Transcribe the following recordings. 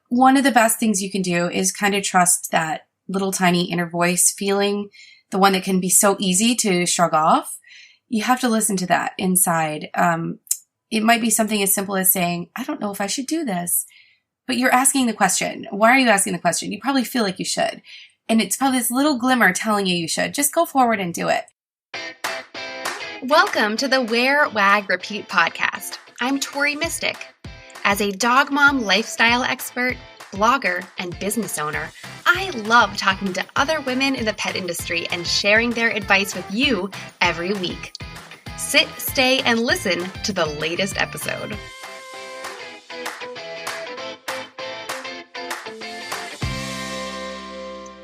One of the best things you can do is kind of trust that little tiny inner voice feeling, the one that can be so easy to shrug off. You have to listen to that inside. It might be something as simple as saying, I don't know if I should do this, but you're asking the question. Why are you asking the question? You probably feel like you should. And it's probably this little glimmer telling you should. Just go forward and do it. Welcome to the Wear, Wag, Repeat podcast. I'm Tori Mystic. As a dog mom lifestyle expert, blogger, and business owner, I love talking to other women in the pet industry and sharing their advice with you every week. Sit, stay, and listen to the latest episode.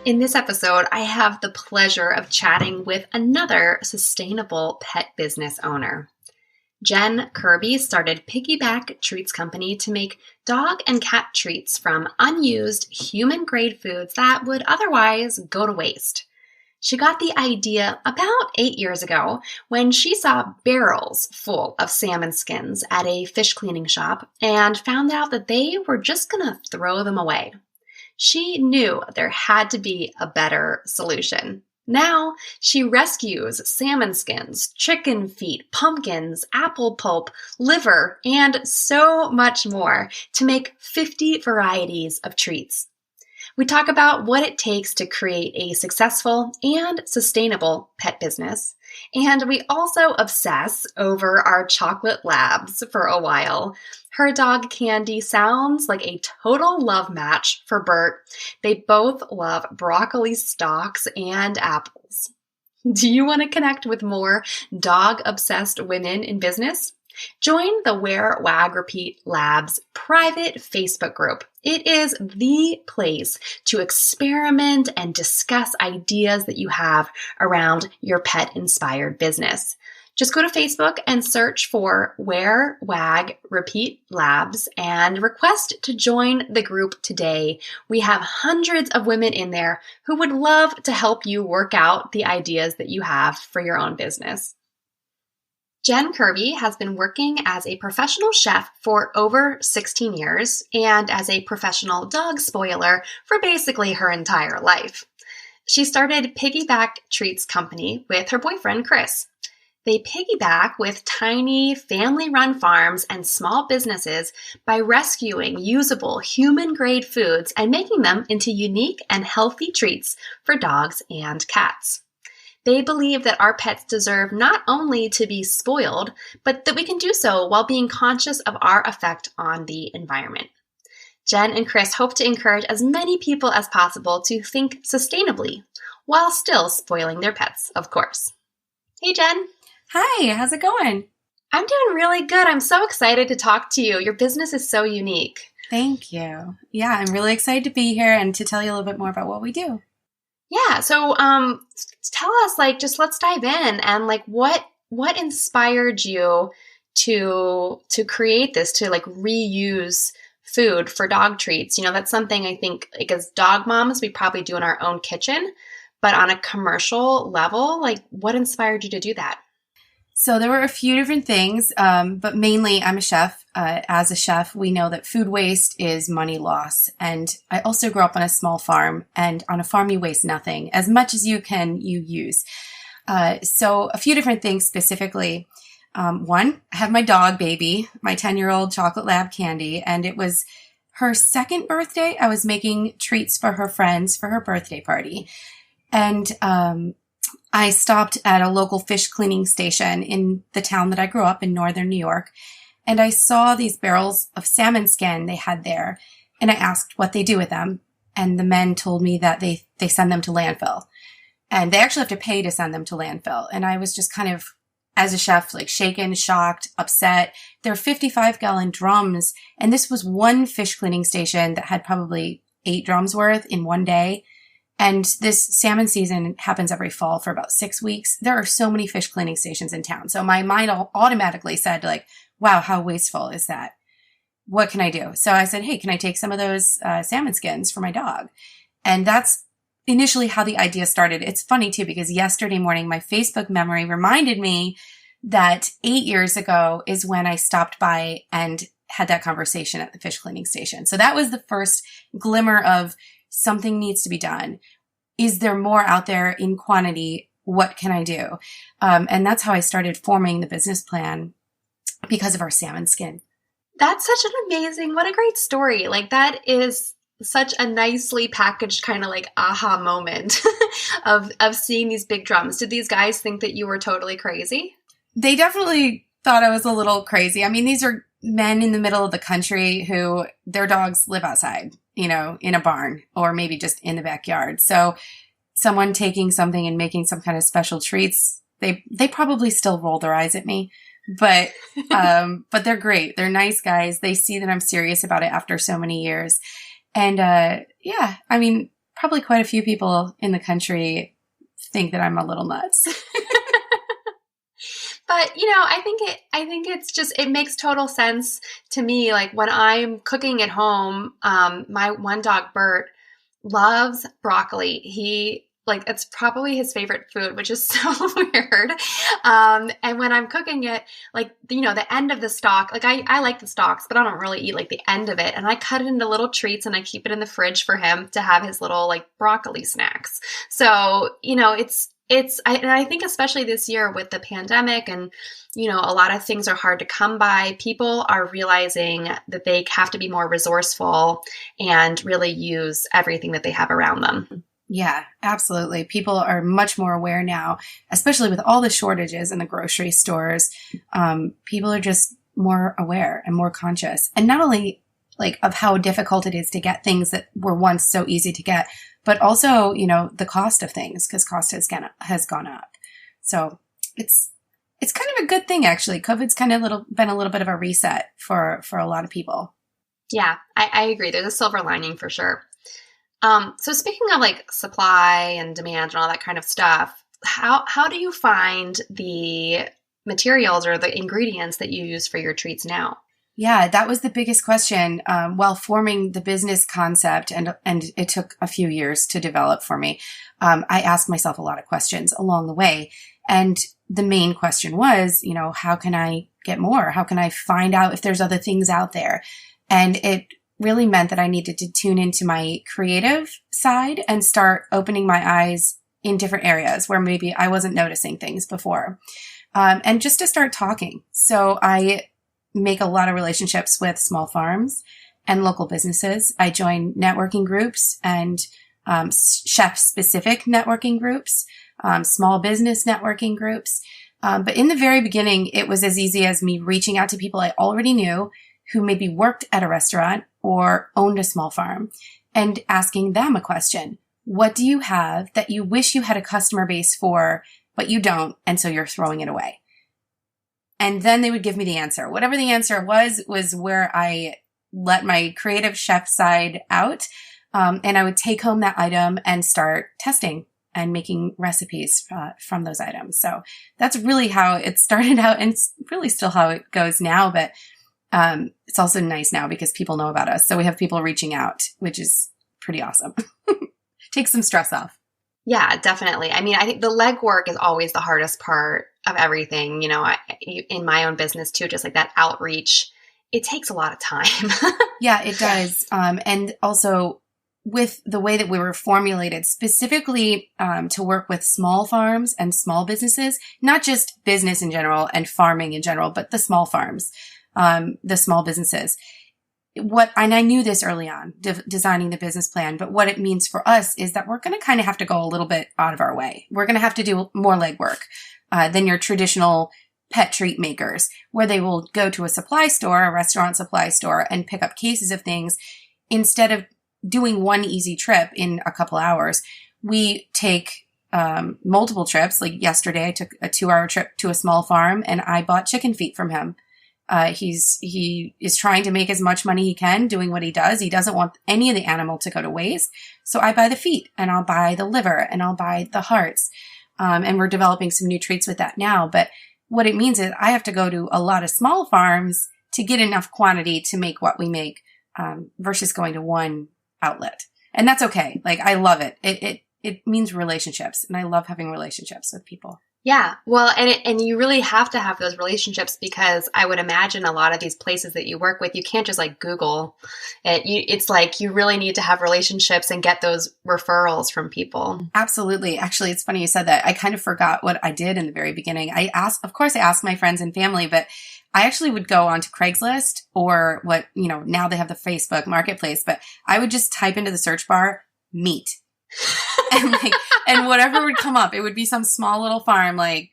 In this episode, I have the pleasure of chatting with another sustainable pet business owner. Jen Kirby started Piggyback Treats Company to make dog and cat treats from unused human-grade foods that would otherwise go to waste. She got the idea about 8 years ago when she saw barrels full of salmon skins at a fish cleaning shop and found out that they were just going to throw them away. She knew there had to be a better solution. Now she rescues salmon skins, chicken feet, pumpkins, apple pulp, liver, and so much more to make 50 varieties of treats. We talk about what it takes to create a successful and sustainable pet business, and we also obsess over our chocolate labs for a while. Her dog Candy sounds like a total love match for Burt. They both love broccoli stalks and apples. Do you want to connect with more dog-obsessed women in business? Join the Wear, Wag, Repeat Labs private Facebook group. It is the place to experiment and discuss ideas that you have around your pet-inspired business. Just go to Facebook and search for Wear, Wag, Repeat Labs and request to join the group today. We have hundreds of women in there who would love to help you work out the ideas that you have for your own business. Jen Kirby has been working as a professional chef for over 16 years and as a professional dog spoiler for basically her entire life. She started Piggyback Treats Company with her boyfriend, Chris. They piggyback with tiny family-run farms and small businesses by rescuing usable human-grade foods and making them into unique and healthy treats for dogs and cats. They believe that our pets deserve not only to be spoiled, but that we can do so while being conscious of our effect on the environment. Jen and Chris hope to encourage as many people as possible to think sustainably, while still spoiling their pets, of course. Hey, Jen. Hi, how's it going? I'm doing really good. I'm so excited to talk to you. Your business is so unique. Thank you. Yeah, I'm really excited to be here and to tell you a little bit more about what we do. Yeah, so tell us, let's dive in and what inspired you to create this, to reuse food for dog treats. That's something I think as dog moms we probably do in our own kitchen, but on a commercial level, what inspired you to do that? So there were a few different things, but mainly I'm a chef. As a chef, we know that food waste is money loss. And I also grew up on a small farm, and on a farm you waste nothing. As much as you can, you use. So a few different things specifically. One, I have my dog baby, my 10-year-old chocolate lab Candy, and it was her second birthday. I was making treats for her friends for her birthday party. And I stopped at a local fish cleaning station in the town that I grew up in, northern New York, and I saw these barrels of salmon skin they had there, and I asked what they do with them, and the men told me that they send them to landfill, and they actually have to pay to send them to landfill, and I was just kind of, as a chef, shaken, shocked, upset. They're 55-gallon drums, and this was one fish cleaning station that had probably 8 drums worth in one day. And this salmon season happens every fall for about 6 weeks. There are so many fish cleaning stations in town. So my mind automatically said wow, how wasteful is that? What can I do? So I said, hey, can I take some of those salmon skins for my dog? And that's initially how the idea started. It's funny too, because yesterday morning, my Facebook memory reminded me that 8 years ago is when I stopped by and had that conversation at the fish cleaning station. So that was the first glimmer of something needs to be done. Is there more out there in quantity? What can I do? And that's how I started forming the business plan, because of our salmon skin. That's such an amazing, what a great story. Like, that is such a nicely packaged kind of like aha moment of seeing these big drums. Did these guys think that you were totally crazy? They definitely thought I was a little crazy. I mean, these are men in the middle of the country who their dogs live outside, in a barn or maybe just in the backyard. So someone taking something and making some kind of special treats, they probably still roll their eyes at me, but they're great. They're nice guys. They see that I'm serious about it after so many years. And, yeah, I mean, probably quite a few people in the country think that I'm a little nuts. But, I think it's just, it makes total sense to me. Like, when I'm cooking at home, my one dog, Burt, loves broccoli. It's probably his favorite food, which is so weird. And when I'm cooking it, the end of the stalk, I like the stalks, but I don't really eat the end of it. And I cut it into little treats and I keep it in the fridge for him to have his little broccoli snacks. So, I think especially this year with the pandemic and, a lot of things are hard to come by, people are realizing that they have to be more resourceful and really use everything that they have around them. Yeah, absolutely. People are much more aware now, especially with all the shortages in the grocery stores. People are just more aware and more conscious. And not only of how difficult it is to get things that were once so easy to get, but also, the cost of things, because cost has gone up. So it's kind of a good thing, actually. COVID's kind of been a little bit of a reset for a lot of people. Yeah, I agree. There's a silver lining for sure. So speaking of supply and demand and all that kind of stuff, how do you find the materials or the ingredients that you use for your treats now? Yeah, that was the biggest question while forming the business concept, and it took a few years to develop for me. I asked myself a lot of questions along the way, and the main question was, how can I get more? How can I find out if there's other things out there? And it really meant that I needed to tune into my creative side and start opening my eyes in different areas where maybe I wasn't noticing things before. And just to start talking. So I make a lot of relationships with small farms and local businesses. I join networking groups and chef-specific networking groups, small business networking groups. But in the very beginning, it was as easy as me reaching out to people I already knew who maybe worked at a restaurant or owned a small farm and asking them a question. What do you have that you wish you had a customer base for, but you don't, and so you're throwing it away? And then they would give me the answer. Whatever the answer was where I let my creative chef side out. And I would take home that item and start testing and making recipes from those items. So that's really how it started out, and it's really still how it goes now. But it's also nice now because people know about us. So we have people reaching out, which is pretty awesome. Takes some stress off. Yeah, definitely. I mean, I think the legwork is always the hardest part of everything. In my own business too, just that outreach, it takes a lot of time. Yeah, it does. And also with the way that we were formulated specifically to work with small farms and small businesses, not just business in general and farming in general, but the small farms, the small businesses. And I knew this early on, designing the business plan, but what it means for us is that we're going to kind of have to go a little bit out of our way. We're going to have to do more legwork than your traditional pet treat makers, where they will go to a supply store, a restaurant supply store, and pick up cases of things. Instead of doing one easy trip in a couple hours, we take multiple trips. Like yesterday, I took a 2-hour trip to a small farm and I bought chicken feet from him. He is trying to make as much money he can doing what he does. He doesn't want any of the animal to go to waste. So I buy the feet and I'll buy the liver and I'll buy the hearts. And we're developing some new treats with that now. But what it means is I have to go to a lot of small farms to get enough quantity to make what we make, versus going to one outlet. And that's okay. I love it. It means relationships, and I love having relationships with people. Yeah, well, and you really have to have those relationships because I would imagine a lot of these places that you work with, you can't just like Google it. It's like you really need to have relationships and get those referrals from people. Absolutely. Actually, it's funny you said that. I kind of forgot what I did in the very beginning. Of course, I asked my friends and family, but I actually would go onto Craigslist or now they have the Facebook marketplace, but I would just type into the search bar, meat. and whatever would come up, it would be some small little farm, like,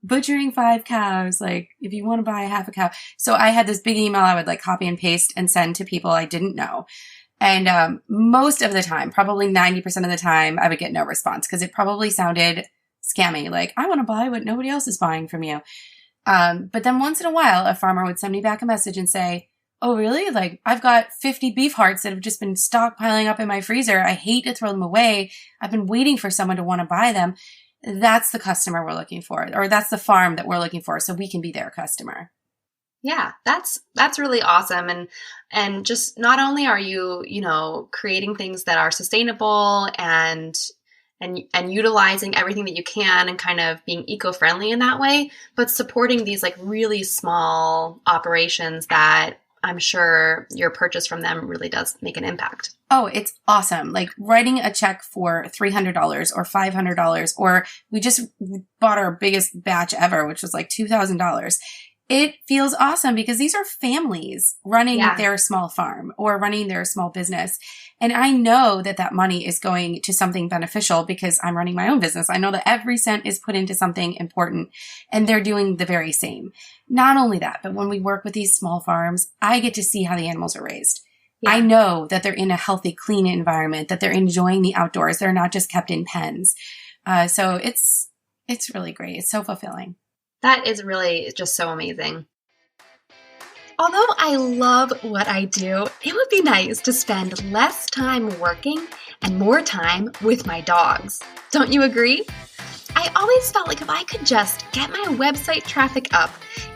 butchering 5 cows, like if you want to buy a half a cow. So I had this big email I would like copy and paste and send to people I didn't know. And most of the time, probably 90% of the time, I would get no response because it probably sounded scammy. Like, I want to buy what nobody else is buying from you. But then once in a while, a farmer would send me back a message and say, oh, really? Like, I've got 50 beef hearts that have just been stockpiling up in my freezer. I hate to throw them away. I've been waiting for someone to want to buy them. That's the customer we're looking for, or that's the farm that we're looking for, so we can be their customer. Yeah, that's really awesome. And just not only are you, creating things that are sustainable and utilizing everything that you can and kind of being eco-friendly in that way, but supporting these like really small operations that I'm sure your purchase from them really does make an impact. Oh, it's awesome. Like writing a check for $300 or $500, or we just bought our biggest batch ever, which was like $2,000. It feels awesome because these are families running their small farm or running their small business. And I know that that money is going to something beneficial because I'm running my own business. I know that every cent is put into something important, and they're doing the very same. Not only that, but when we work with these small farms, I get to see how the animals are raised. Yeah. I know that they're in a healthy, clean environment, that they're enjoying the outdoors. They're not just kept in pens. So it's really great. It's so fulfilling. That is really just so amazing. Although I love what I do, it would be nice to spend less time working and more time with my dogs. Don't you agree? I always felt like if I could just get my website traffic up,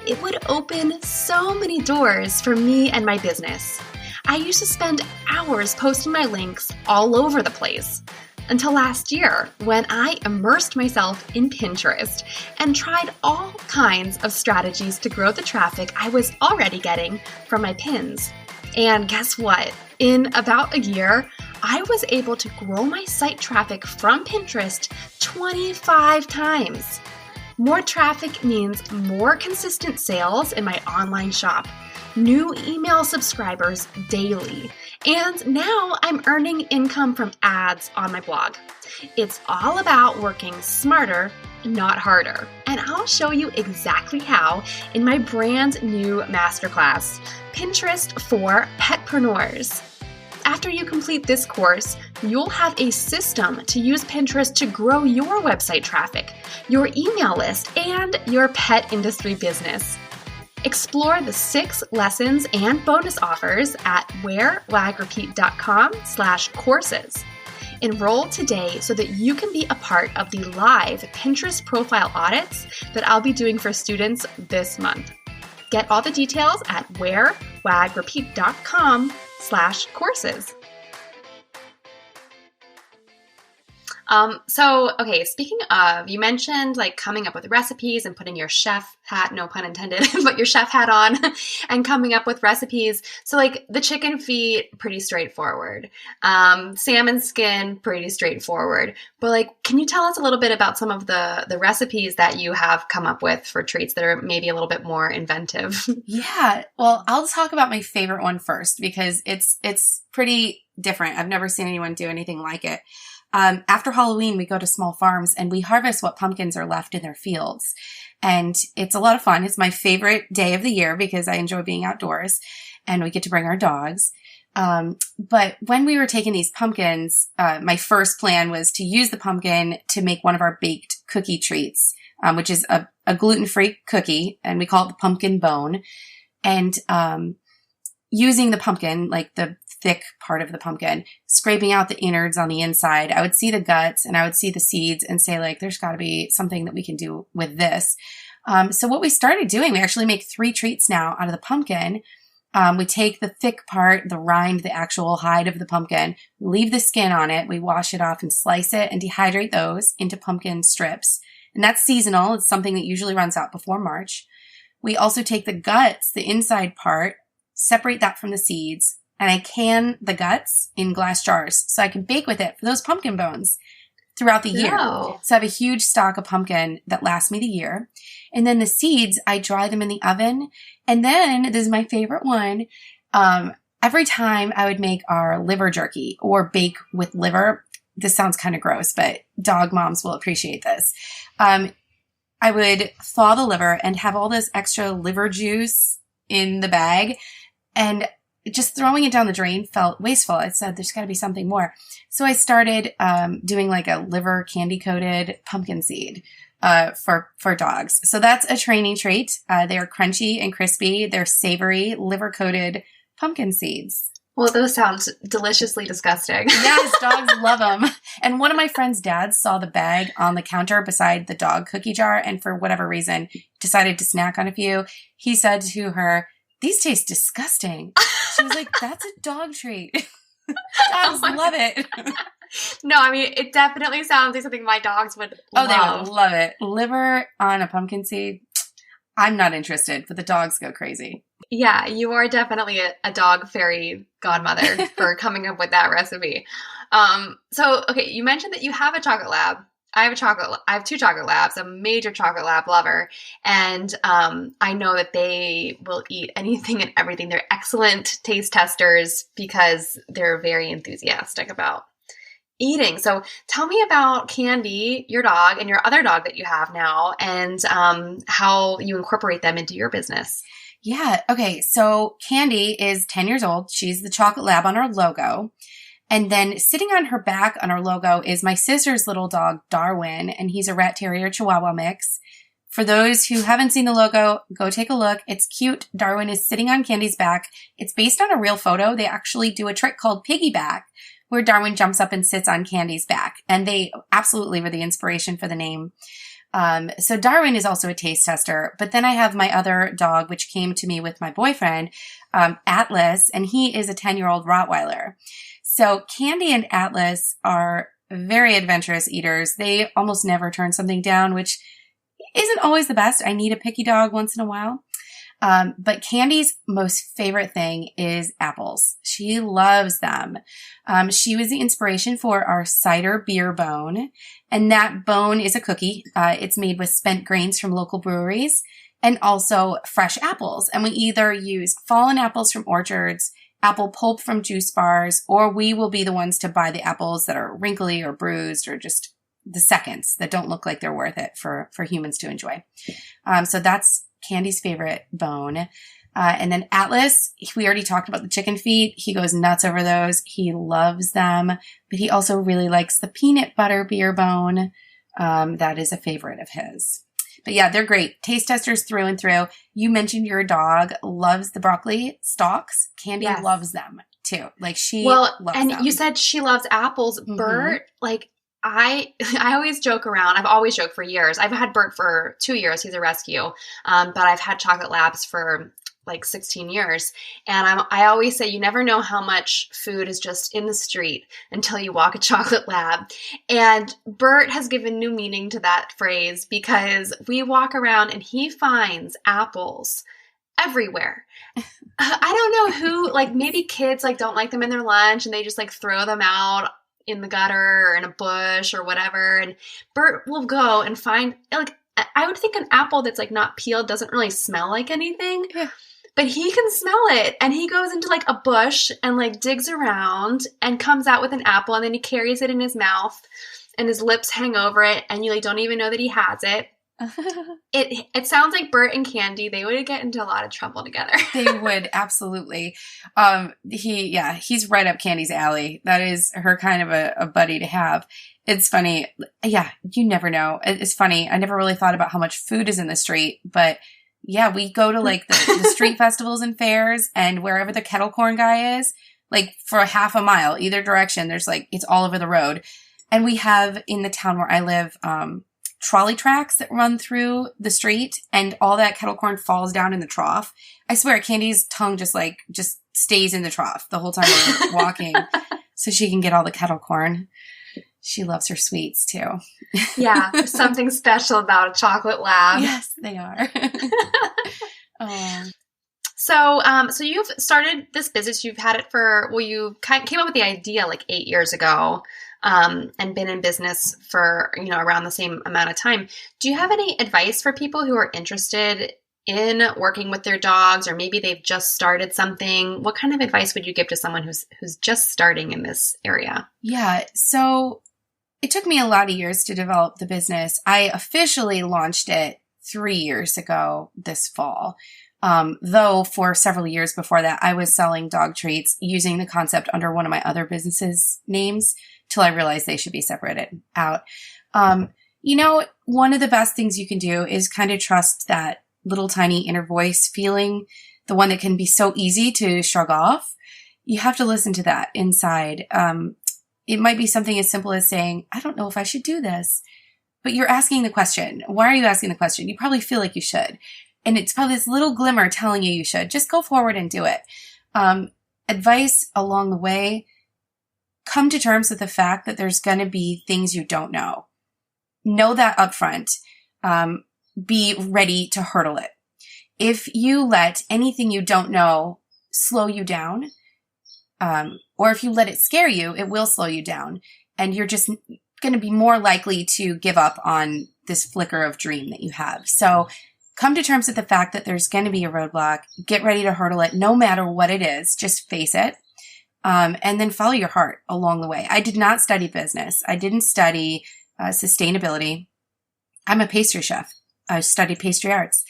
it would open so many doors for me and my business. I used to spend hours posting my links all over the place. Until last year, when I immersed myself in Pinterest and tried all kinds of strategies to grow the traffic I was already getting from my pins. And guess what? In about a year, I was able to grow my site traffic from Pinterest 25 times. More traffic means more consistent sales in my online shop, new email subscribers daily, and now I'm earning income from ads on my blog. It's all about working smarter, not harder. And I'll show you exactly how in my brand new masterclass, Pinterest for Petpreneurs. After you complete this course, you'll have a system to use Pinterest to grow your website traffic, your email list, and your pet industry business. Explore the 6 lessons and bonus offers at wearwagrepeat.com/courses. Enroll today so that you can be a part of the live Pinterest profile audits that I'll be doing for students this month. Get all the details at wearwagrepeat.com/courses. Okay, speaking of, you mentioned like coming up with recipes and putting your chef hat, no pun intended, but your chef hat on and coming up with recipes. So like the chicken feet, pretty straightforward. Salmon skin, pretty straightforward. But like, can you tell us a little bit about some of the recipes that you have come up with for treats that are maybe a little bit more inventive? Yeah. Well, I'll talk about my favorite one first because it's pretty different. I've never seen anyone do anything like it. After Halloween, we go to small farms and we harvest what pumpkins are left in their fields. And it's a lot of fun. It's my favorite day of the year because I enjoy being outdoors and we get to bring our dogs. But when we were taking these pumpkins, my first plan was to use the pumpkin to make one of our baked cookie treats, which is a gluten-free cookie, and we call it the pumpkin bone. And using the pumpkin, like the thick part of the pumpkin, scraping out the innards on the inside, I would see the guts and I would see the seeds and say, like, there's got to be something that we can do with this. So what we started doing, we actually make 3 treats now out of the pumpkin. We take the thick part, the rind, the actual hide of the pumpkin, leave the skin on it, we wash it off and slice it and dehydrate those into pumpkin strips. And that's seasonal. It's something that usually runs out before March. We also take the guts, the inside part, separate that from the seeds, and I can the guts in glass jars so I can bake with it for those pumpkin bones throughout the year. No. So I have a huge stock of pumpkin that lasts me the year. And then the seeds, I dry them in the oven. And then, this is my favorite one, every time I would make our liver jerky or bake with liver. This sounds kind of gross, but dog moms will appreciate this. I would thaw the liver and have all this extra liver juice in the bag, and just throwing it down the drain felt wasteful. I said, there's got to be something more. So I started doing like a liver candy coated pumpkin seed for dogs. So that's a training trait. They're crunchy and crispy. They're savory, liver coated pumpkin seeds. Well, those sound deliciously disgusting. Yes, dogs love them. And one of my friend's dads saw the bag on the counter beside the dog cookie jar, and for whatever reason decided to snack on a few. He said to her, "These taste disgusting." She was like, "That's a dog treat." Dogs love it. No, I mean, it definitely sounds like something my dogs would love. They would love it. Liver on a pumpkin seed. I'm not interested, but the dogs go crazy. Yeah, you are definitely a dog fairy godmother for coming up with that recipe. So, okay, you mentioned that you have a chocolate lab. I have two chocolate labs, a major chocolate lab lover, and I know that they will eat anything and everything. They're excellent taste testers because they're very enthusiastic about eating. So tell me about Candy, your dog, and your other dog that you have now, and how you incorporate them into your business. Yeah. Okay. So Candy is 10 years old. She's the chocolate lab on our logo. And then sitting on her back on our logo is my sister's little dog, Darwin, and he's a rat terrier chihuahua mix. For those who haven't seen the logo, go take a look. It's cute. Darwin is sitting on Candy's back. It's based on a real photo. They actually do a trick called Piggyback, where Darwin jumps up and sits on Candy's back. And they absolutely were the inspiration for the name. So Darwin is also a taste tester, but then I have my other dog, which came to me with my boyfriend, Atlas, and he is a 10-year-old Rottweiler. So Candy and Atlas are very adventurous eaters. They almost never turn something down, which isn't always the best. I need a picky dog once in a while. But Candy's most favorite thing is apples. She loves them. She was the inspiration for our cider beer bone. And that bone is a cookie. It's made with spent grains from local breweries and also fresh apples. And we either use fallen apples from orchards, apple pulp from juice bars, or we will be the ones to buy the apples that are wrinkly or bruised or just the seconds that don't look like they're worth it for humans to enjoy. So that's Candy's favorite bone. And then Atlas, we already talked about the chicken feet. He goes nuts over those. He loves them, but he also really likes the peanut butter beer bone. That is a favorite of his. But yeah, they're great. Taste testers through and through. You mentioned your dog loves the broccoli stalks. Candy loves them too. Like she loves them. And you said she loves apples. Mm-hmm. Burt, like I always joke around. I've always joked for years. I've had Burt for 2 years. He's a rescue. But I've had chocolate labs for like 16 years. And I always say you never know how much food is just in the street until you walk a chocolate lab. And Burt has given new meaning to that phrase because we walk around and he finds apples everywhere. I don't know who, like maybe kids like don't like them in their lunch and they just like throw them out in the gutter or in a bush or whatever. And Burt will go and find, like, I would think an apple that's like not peeled doesn't really smell like anything. Yeah. But he can smell it, and he goes into like a bush and like digs around and comes out with an apple, and then he carries it in his mouth and his lips hang over it, and you like don't even know that he has it. It sounds like Burt and Candy, they would get into a lot of trouble together. They would, absolutely. He's right up Candy's alley. That is her kind of a buddy to have. It's funny. Yeah, you never know. It's funny. I never really thought about how much food is in the street, but yeah, we go to like the street festivals and fairs, and wherever the kettle corn guy is, like for a half a mile, either direction, there's like, it's all over the road. And we have in the town where I live, trolley tracks that run through the street, and all that kettle corn falls down in the trough. I swear Candy's tongue just stays in the trough the whole time we're walking so she can get all the kettle corn. She loves her sweets too. Yeah, there's something special about a chocolate lab. Yes, they are. Oh. So you've started this business. You've had it you came up with the idea like 8 years ago, and been in business for, around the same amount of time. Do you have any advice for people who are interested in working with their dogs, or maybe they've just started something? What kind of advice would you give to someone who's just starting in this area? Yeah. So it took me a lot of years to develop the business. I officially launched it 3 years ago this fall. Though for several years before that, I was selling dog treats using the concept under one of my other businesses' names till I realized they should be separated out. One of the best things you can do is kind of trust that little tiny inner voice feeling, the one that can be so easy to shrug off. You have to listen to that inside. It might be something as simple as saying, I don't know if I should do this, but you're asking the question. Why are you asking the question? You probably feel like you should. And it's probably this little glimmer telling you should. Just go forward and do it. Advice along the way, come to terms with the fact that there's going to be things you don't know. Know that up front. Be ready to hurdle it. If you let anything you don't know slow you down, or if you let it scare you, it will slow you down. And you're just going to be more likely to give up on this flicker of dream that you have. So come to terms with the fact that there's going to be a roadblock. Get ready to hurdle it no matter what it is. Just face it. And then follow your heart along the way. I did not study business. I didn't study sustainability. I'm a pastry chef. I studied pastry arts.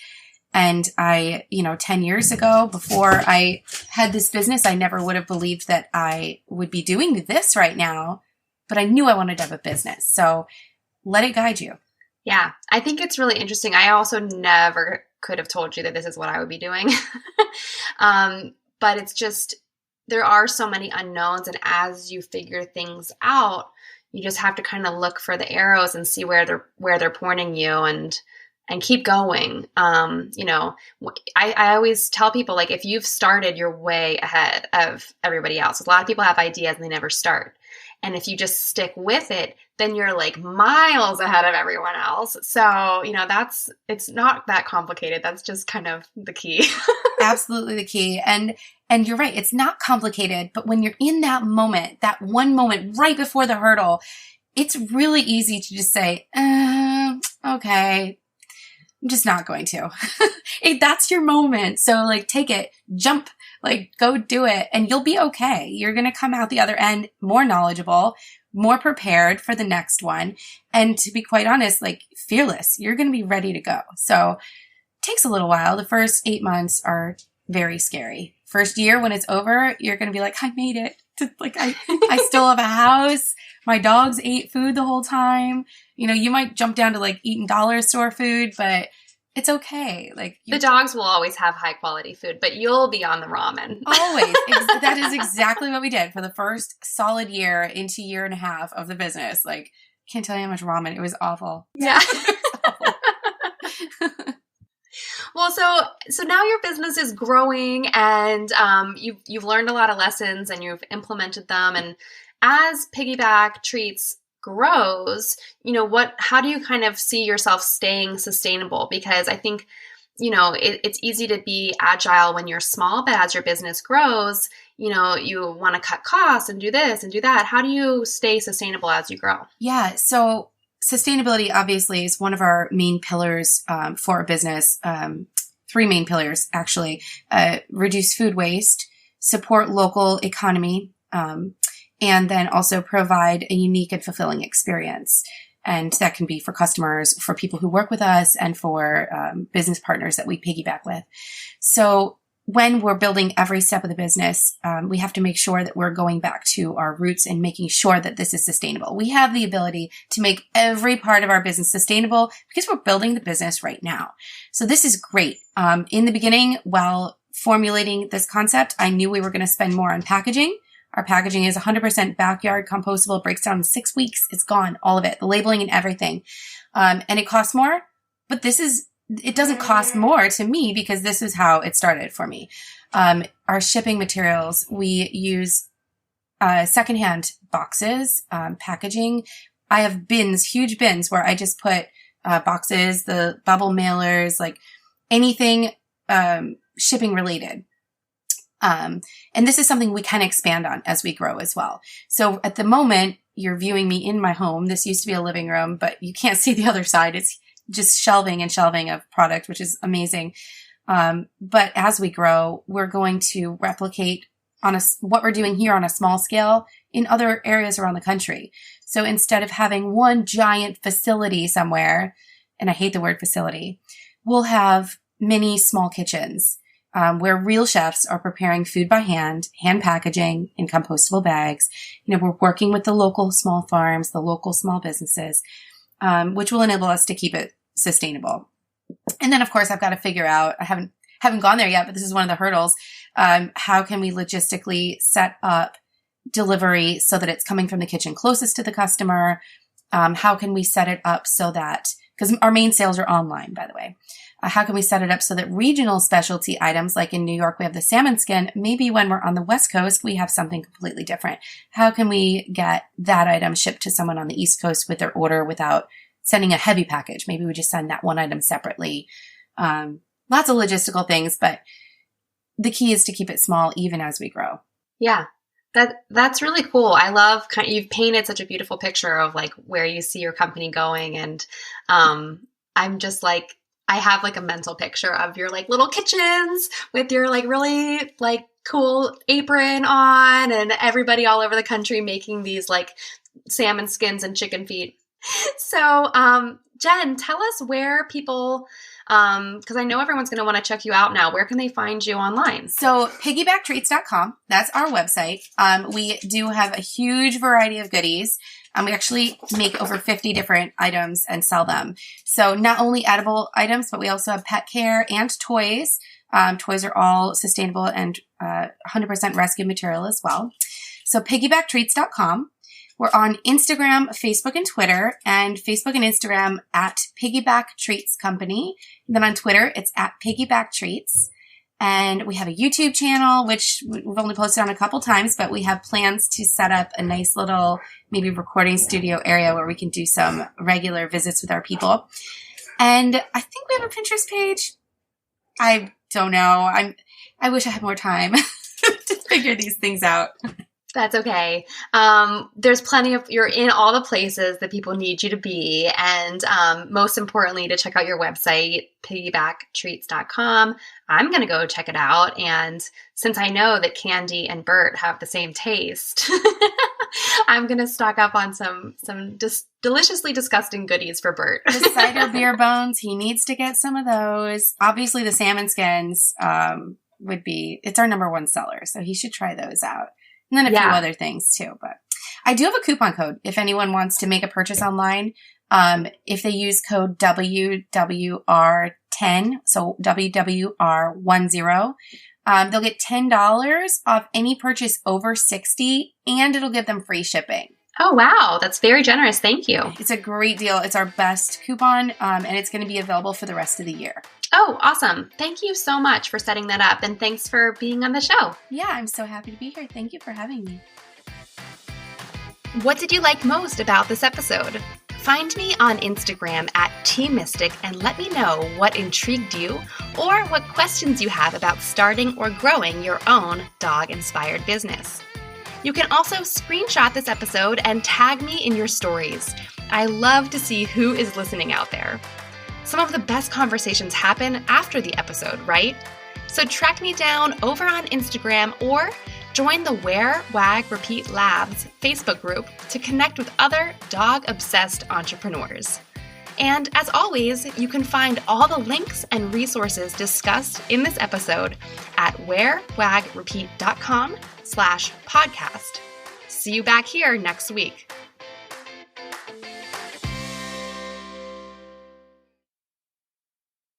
And 10 years ago, before I had this business, I never would have believed that I would be doing this right now. But I knew I wanted to have a business. So let it guide you. Yeah, I think it's really interesting. I also never could have told you that this is what I would be doing. But it's just, there are so many unknowns. And as you figure things out, you just have to kind of look for the arrows and see where they're pointing you and keep going. I always tell people, like, if you've started, you're way ahead of everybody else. A lot of people have ideas and they never start. And if you just stick with it, then you're like miles ahead of everyone else. So, it's not that complicated. That's just kind of the key. Absolutely the key. And you're right. It's not complicated, but when you're in that moment, that one moment right before the hurdle, it's really easy to just say, okay, I'm just not going to. That's your moment. So take it, jump, go do it, and you'll be okay. You're going to come out the other end more knowledgeable, more prepared for the next one. And to be quite honest, fearless, you're going to be ready to go. So it takes a little while. The first 8 months are very scary. First year, when it's over, you're going to be like, I made it. I still have a house. My dogs ate food the whole time. You might jump down to eating dollar store food, but it's okay. The dogs will always have high quality food, but you'll be on the ramen. Always. That is exactly what we did for the first solid year into year and a half of the business. Can't tell you how much ramen. It was awful. Yeah. Well, so now your business is growing, and you've learned a lot of lessons and you've implemented them. And as Piggyback Treats grows, how do you kind of see yourself staying sustainable? Because I think, it's easy to be agile when you're small, but as your business grows, you want to cut costs and do this and do that. How do you stay sustainable as you grow? Yeah. So sustainability obviously is one of our main pillars for our business. 3 main pillars, actually. Reduce food waste, support local economy, and then also provide a unique and fulfilling experience. And that can be for customers, for people who work with us, and for business partners that we piggyback with. So when we're building every step of the business, we have to make sure that we're going back to our roots and making sure that this is sustainable. We have the ability to make every part of our business sustainable because we're building the business right now. So this is great. In the beginning, while formulating this concept, I knew we were going to spend more on packaging. Our packaging is 100% backyard compostable. It breaks down in 6 weeks. It's gone, all of it, the labeling and everything. And it costs more, but it doesn't cost more to me because this is how it started for me. Our shipping materials, we use secondhand boxes, packaging. I have bins, huge bins where I just put boxes, the bubble mailers, like anything shipping related. And this is something we can expand on as we grow as well. So at the moment, you're viewing me in my home. This used to be a living room, but you can't see the other side. It's just shelving and shelving of product, which is amazing. But as we grow, we're going to replicate what we're doing here on a small scale in other areas around the country. So instead of having one giant facility somewhere, and I hate the word facility, we'll have many small kitchens where real chefs are preparing food by hand packaging in compostable bags. We're working with the local small farms, the local small businesses, which will enable us to keep it sustainable. And then, of course, I've got to figure out, I haven't gone there yet, but this is one of the hurdles. How can we logistically set up delivery so that it's coming from the kitchen closest to the customer? How can we set it up so that, because our main sales are online, by the way. How can we set it up so that regional specialty items, like in New York, we have the salmon skin. Maybe when we're on the West Coast, we have something completely different. How can we get that item shipped to someone on the East Coast with their order without sending a heavy package? Maybe we just send that one item separately. Lots of logistical things, but the key is to keep it small even as we grow. Yeah. That's really cool. I love you've painted such a beautiful picture of like where you see your company going. And I'm just like, I have like a mental picture of your like little kitchens with your like really like cool apron on and everybody all over the country making these like salmon skins and chicken feet. So, Jen, tell us where people, because I know everyone's going to want to check you out now. Where can they find you online? So piggybackTreats.com, that's our website. We do have a huge variety of goodies. We actually make over 50 different items and sell them. So not only edible items, but we also have pet care and toys. Toys are all sustainable and 100% rescue material as well. So piggybacktreats.com. We're on Instagram, Facebook, and Twitter, and Facebook and Instagram at Piggyback Treats Company. And then on Twitter, it's at Piggyback Treats. And we have a YouTube channel, which we've only posted on a couple times, but we have plans to set up a nice little maybe recording studio area where we can do some regular visits with our people. And I think we have a Pinterest page. I don't know. I wish I had more time to figure these things out. That's okay. There's plenty of, you're in all the places that people need you to be. And most importantly, to check out your website, piggybacktreats.com. I'm going to go check it out. And since I know that Candy and Burt have the same taste, I'm going to stock up on some deliciously disgusting goodies for Burt. The cider beer bones, he needs to get some of those. Obviously, the salmon skins it's our number one seller. So he should try those out. And then a few other things too. But I do have a coupon code if anyone wants to make a purchase online. If they use code WWR10, so WWR10, they'll get $10 off any purchase over $60, and it'll give them free shipping. Oh, wow. That's very generous. Thank you. It's a great deal. It's our best coupon, and it's going to be available for the rest of the year. Oh, awesome. Thank you so much for setting that up, and thanks for being on the show. Yeah, I'm so happy to be here. Thank you for having me. What did you like most about this episode? Find me on Instagram at TMystic and let me know what intrigued you or what questions you have about starting or growing your own dog-inspired business. You can also screenshot this episode and tag me in your stories. I love to see who is listening out there. Some of the best conversations happen after the episode, right? So track me down over on Instagram or join the Wear, Wag, Repeat Labs Facebook group to connect with other dog-obsessed entrepreneurs. And as always, you can find all the links and resources discussed in this episode at wearwagrepeat.com/podcast. See you back here next week.